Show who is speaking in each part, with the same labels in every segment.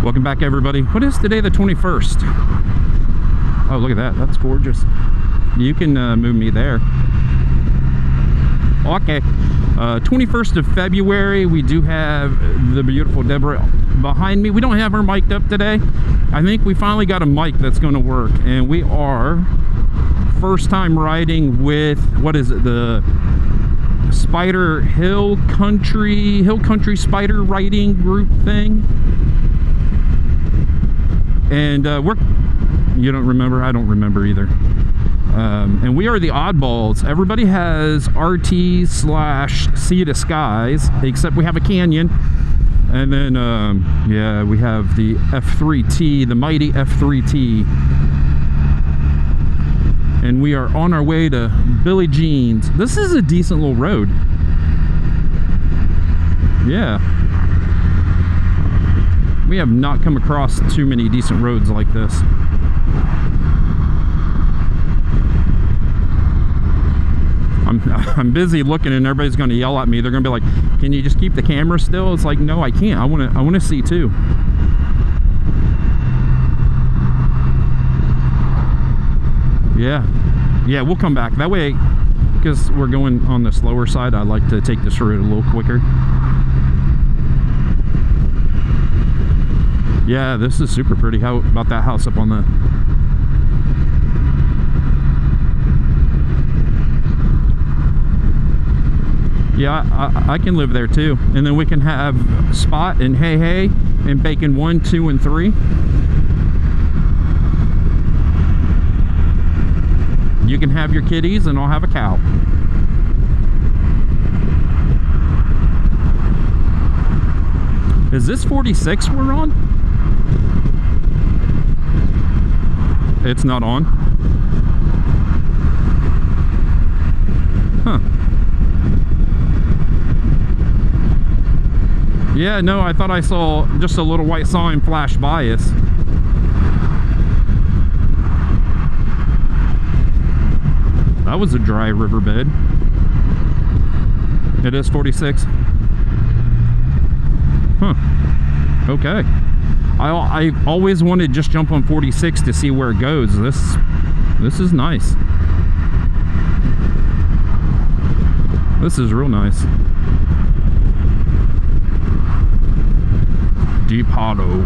Speaker 1: Welcome back, everybody. What is today, the 21st? Oh, look at that. That's gorgeous. You can move me there. Okay. 21st of February. We do have the beautiful Deborah behind me. We don't have her mic'd up today. I think we finally got a mic that's going to work. And we are first time riding with, what is it? The Spyder Hill Country Spyder riding group thing. And you don't remember? I don't remember either. And we are the oddballs. Everybody has RT / Sea to Skies, except we have a Canyon. And then, yeah, we have the F3T, the mighty F3T. And we are on our way to Billie Jean's. This is a decent little road. Yeah. We have not come across too many decent roads like this. I'm busy looking, and everybody's going to yell at me. They're going to be like, "Can you just keep the camera still?" It's like, no, I can't. I want to see too. Yeah, we'll come back that way because we're going on the slower side. I like to take this route a little quicker. Yeah, this is super pretty. How about that house up on the... Yeah, I can live there too. And then we can have Spot and Hey Hey and Bacon 1, 2, and 3. You can have your kitties and I'll have a cow. Is this 46 we're on? It's not on. Huh. Yeah, no, I thought I saw just a little white sign flash by us. That was a dry riverbed. It is 46. Huh. Okay. I always wanted to just jump on 46 to see where it goes. This is nice. This is real nice. Deep Hollow.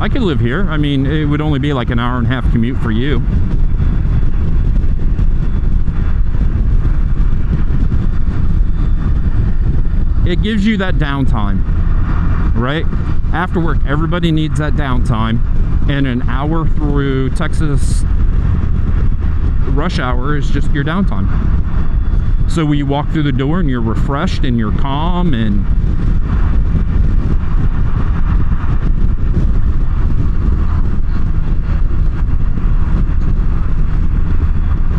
Speaker 1: I could live here. I mean, it would only be like an hour and a half commute for you. It gives you that downtime, right? After work, everybody needs that downtime, and an hour through Texas rush hour is just your downtime. So when you walk through the door and you're refreshed and you're calm and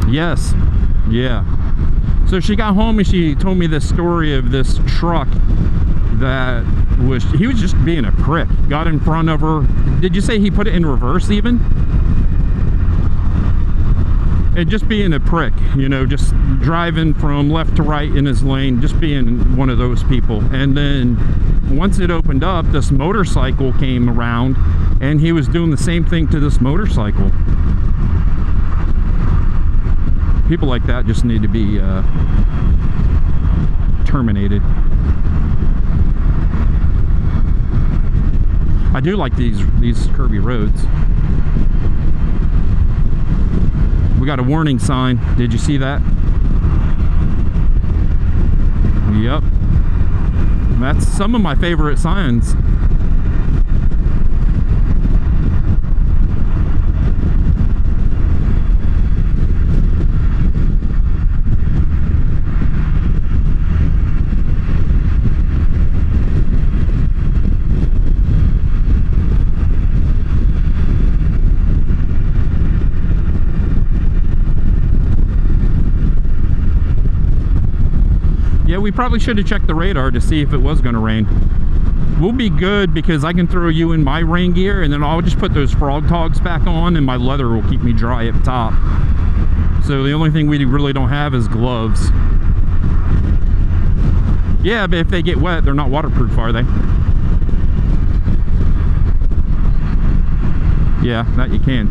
Speaker 1: yes, yeah. So she got home and she told me this story of this truck that he was just being a prick. Got in front of her. Did you say he put it in reverse even? And just being a prick, you know, just driving from left to right in his lane, just being one of those people. And then once it opened up, this motorcycle came around and he was doing the same thing to this motorcycle. People like that just need to be terminated. I do like these curvy roads. We got a warning sign. Did you see that? Yep. That's some of my favorite signs. Yeah, we probably should have checked the radar to see if it was going to rain. We'll be good because I can throw you in my rain gear and then I'll just put those frog togs back on and my leather will keep me dry at the top. So the only thing we really don't have is gloves. Yeah, but if they get wet, they're not waterproof, are they? Yeah, that you can.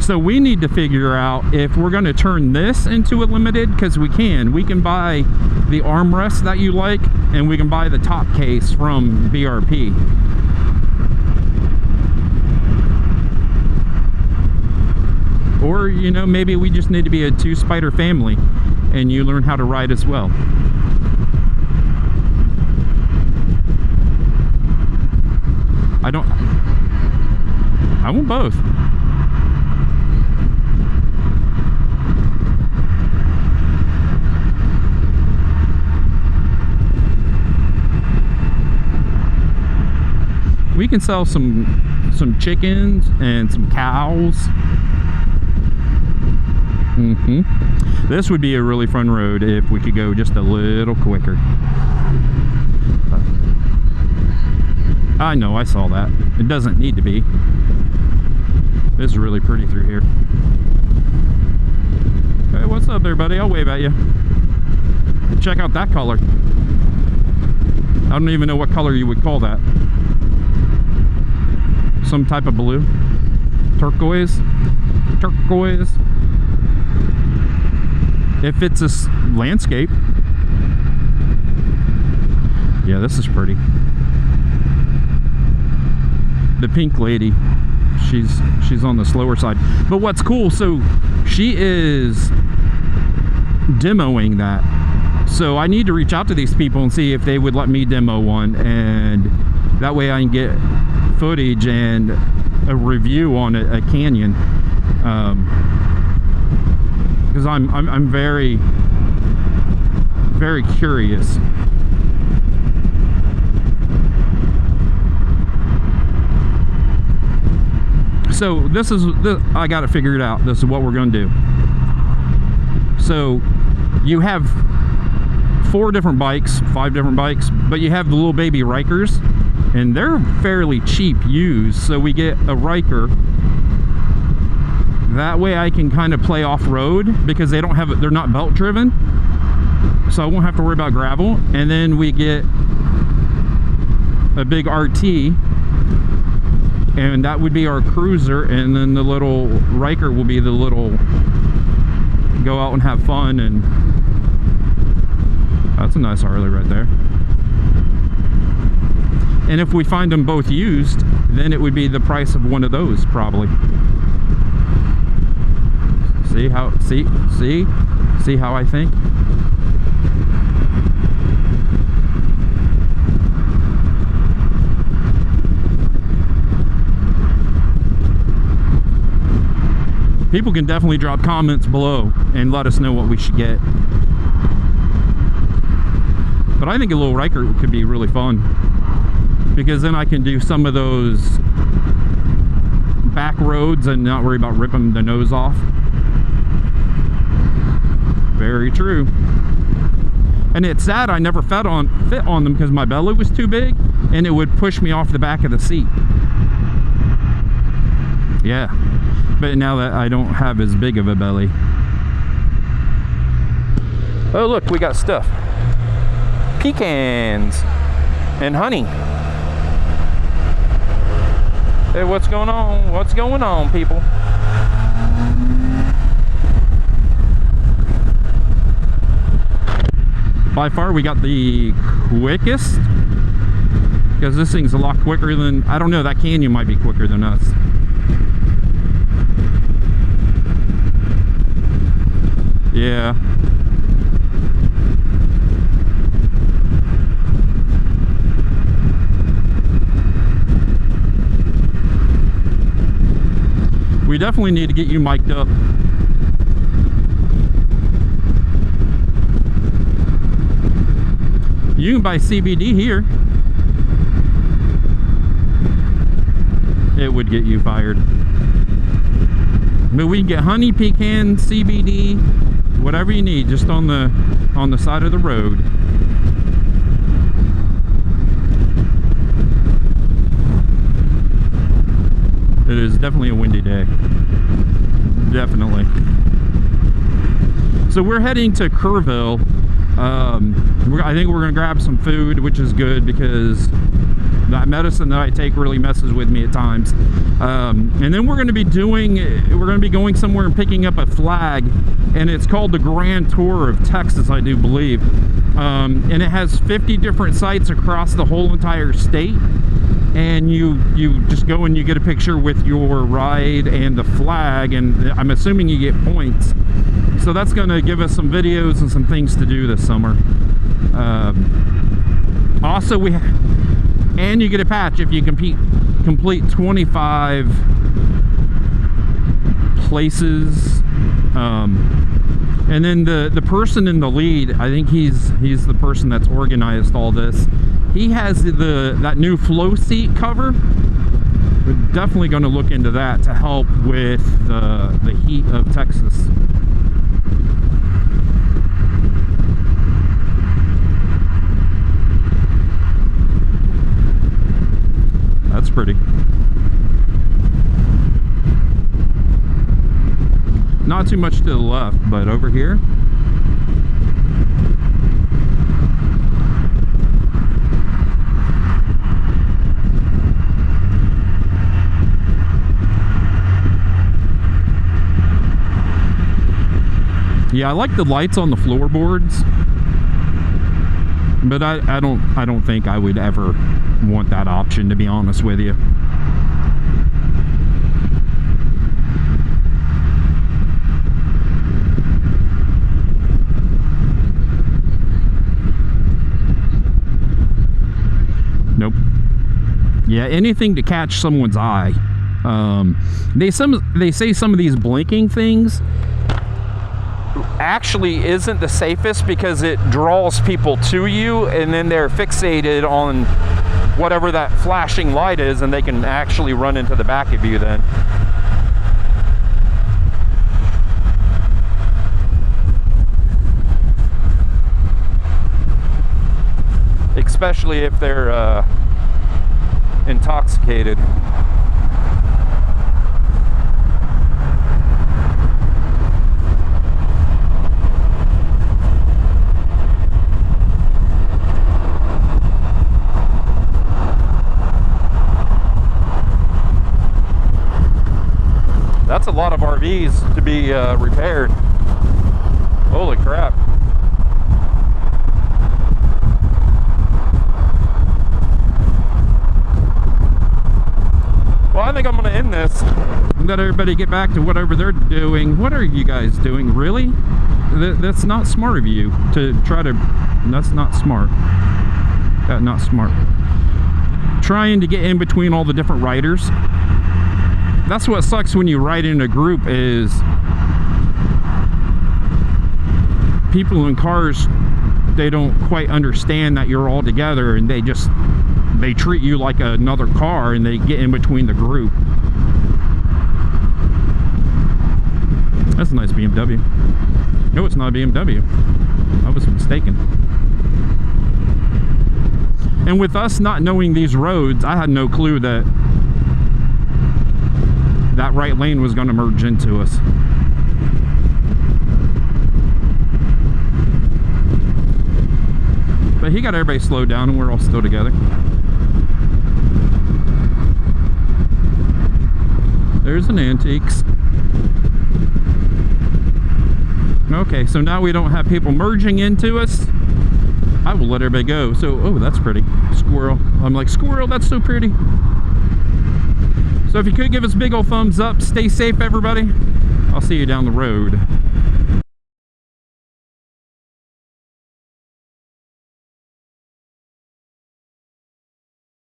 Speaker 1: So we need to figure out if we're going to turn this into a limited, because we can. We can buy the armrest that you like, and we can buy the top case from BRP. Or, you know, maybe we just need to be a 2 Spyder family and you learn how to ride as well. I want both. We can sell some chickens and some cows. This would be a really fun road if we could go just a little quicker. I know, I saw that. It doesn't need to be. This is really pretty through here. Hey, what's up there, buddy? I'll wave at you. Check out that color. I don't even know what color you would call that. Some type of blue. Turquoise. Turquoise. If it's a landscape. Yeah, this is pretty. The pink lady, she's on the slower side. But what's cool, so she is demoing that. So I need to reach out to these people and see if they would let me demo one, and that way I can get footage and a review on a canyon. Because I'm very, very curious. So this is, I got it figured out. This is what we're going to do. So you have 4 different bikes, 5 different bikes, but you have the little baby Rikers, and they're fairly cheap used. So we get a Riker. That way I can kind of play off-road because they don't have, they're not belt driven. So I won't have to worry about gravel. And then we get a big RT, and that would be our cruiser, and then the little Riker will be the little go out and have fun. And that's a nice Harley right there. And if we find them both used, then it would be the price of one of those probably. See how, see how I think? People can definitely drop comments below and let us know what we should get. But I think a little Riker could be really fun, because then I can do some of those back roads and not worry about ripping the nose off. Very true. And it's sad I never fit on them because my belly was too big and it would push me off the back of the seat. Yeah. But now that I don't have as big of a belly. Oh look, we got stuff. Pecans and honey. Hey, what's going on? What's going on, people? By far we got the quickest, because this thing's a lot quicker than, I don't know, that canyon might be quicker than us. Yeah. We definitely need to get you mic'd up. You can buy CBD here. It would get you fired. But we can get honey, pecan, CBD, whatever you need, just on the side of the road. It is definitely a windy day. Definitely. So we're heading to Kerrville. I think we're gonna grab some food, which is good because that medicine that I take really messes with me at times. And then we're gonna be going somewhere and picking up a flag, and it's called the Grand Tour of Texas, I do believe. And it has 50 different sites across the whole entire state. And you just go and you get a picture with your ride and the flag, and I'm assuming you get points. So that's going to give us some videos and some things to do this summer. Also, and you get a patch if you complete 25 places. And then the person in the lead, I think he's the person that's organized all this. He has that new flow seat cover. We're definitely going to look into that to help with the heat of Texas. That's pretty. Not too much to the left, but over here. Yeah, I like the lights on the floorboards, but I don't think I would ever want that option, to be honest with you. Nope. Yeah, anything to catch someone's eye. They say some of these blinking things actually isn't the safest because it draws people to you, and then they're fixated on whatever that flashing light is, and they can actually run into the back of you then. Especially if they're intoxicated. That's a lot of RVs to be repaired. Holy crap. Well, I think I'm going to end this and let everybody get back to whatever they're doing. What are you guys doing? Really? That's not smart of you to try to... That's not smart. Not smart. Trying to get in between all the different riders. That's what sucks when you ride in a group, is people in cars, they don't quite understand that you're all together, and they treat you like another car, and they get in between the group. That's a nice BMW. No, it's not a BMW. I was mistaken. And with us not knowing these roads, I had no clue that right lane was going to merge into us. But he got everybody slowed down, and we're all still together. There's an Antiques. Okay, so now we don't have people merging into us. I will let everybody go. So, oh, that's pretty. Squirrel. I'm like, squirrel, that's so pretty. So if you could give us a big old thumbs up, stay safe, everybody. I'll see you down the road.